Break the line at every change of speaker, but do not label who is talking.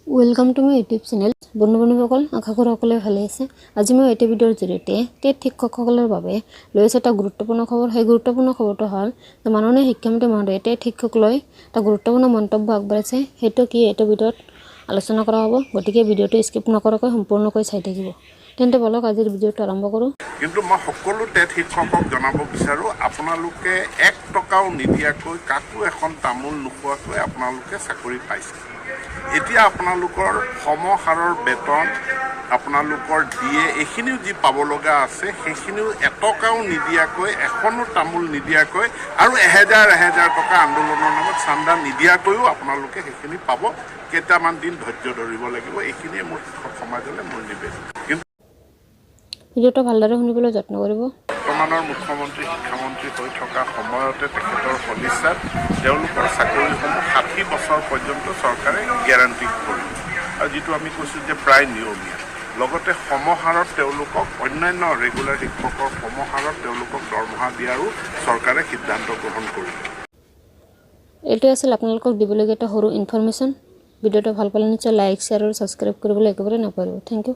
Welcome to my YouTube channel. বন্ধু-বান্ধৱীসকল, আশা কৰোঁ সকলোৱে ভালে আছে। আজি মই এটা ভিডিঅ'ৰ জৰিয়তে টেট শিক্ষকসকলৰ বাবে লৈ আহিছোঁ এটা গুৰুত্বপূৰ্ণ খবৰ। সেই গুৰুত্বপূৰ্ণ খবৰটো হ'ল যে মাননীয় শিক্ষামন্ত্ৰী মহোদয়ে টেট শিক্ষক লৈ এটা গুৰুত্বপূৰ্ণ মন্তব্য আগবঢ়াইছে। সেইটো কি এইটো ভিডিঅ'ত আলোচনা কৰা হ'ব, গতিকে ভিডিঅ'টো স্কিপ নকৰাকৈ সম্পূৰ্ণকৈ চাই থাকিব। তেন্তে বলক আজিৰ ভিডিঅ'টো আৰম্ভ কৰোঁ।
কিন্তু মই সকলো টেট শিক্ষকক জনাব বিচাৰোঁ, আপোনালোকে 1 টকাও নিদিয়াকৈ কাকো এখন তামোল নোখোৱাকৈ আপোনালোকে চাকৰি পাইছে। এতিয়া আপোনালোকৰ সমহাৰৰ বেতন, আপোনালোকৰ দিয়ে এইখিনিও যি পাব লগা আছে সেইখিনিও 1 টকাও নিদিয়াকৈ, এখনো তামোল নিদিয়াকৈ আৰু এহেজাৰ টকা আন্দোলনৰ নামত চান্দা নিদিয়াকৈও আপোনালোকে সেইখিনি পাব। কেইটামান দিন ধৈৰ্য ধৰিব লাগিব। এইখিনিয়ে মোৰ শিক্ষক সমাজলৈ মোৰ নিবেদন। কিন্তু
ভিডিঅ'টো ভালদৰে শুনিবলৈ যত্ন কৰিব।
বৰ্তমানৰ মুখ্যমন্ত্ৰী শিক্ষামন্ত্ৰী হৈ থকা সময়তে তেখেতৰ সদিচ্ছাত তেওঁলোকৰ চাকৰিসমূহ 60 বছৰ পৰ্যন্ত চৰকাৰে গেৰাণ্টি কৰিব, আৰু যিটো আমি কৈছোঁ যে প্ৰায় নিয়মীয়া। লগতে সমহাৰত তেওঁলোকক অন্যান্য ৰেগুলাৰ শিক্ষকৰ সমহাৰত তেওঁলোকক দৰমহা দিয়াৰো চৰকাৰে সিদ্ধান্ত গ্ৰহণ কৰিব।
এইটো আছিল আপোনালোকক দিবলগীয়া এটা সৰু ইনফৰমেশ্যন। ভিডিঅ'টো ভাল পালে নিশ্চয় লাইক, শ্বেয়াৰ আৰু ছাবস্ক্ৰাইব কৰিবলৈ একেবাৰে নাপাহৰিব। Thank U.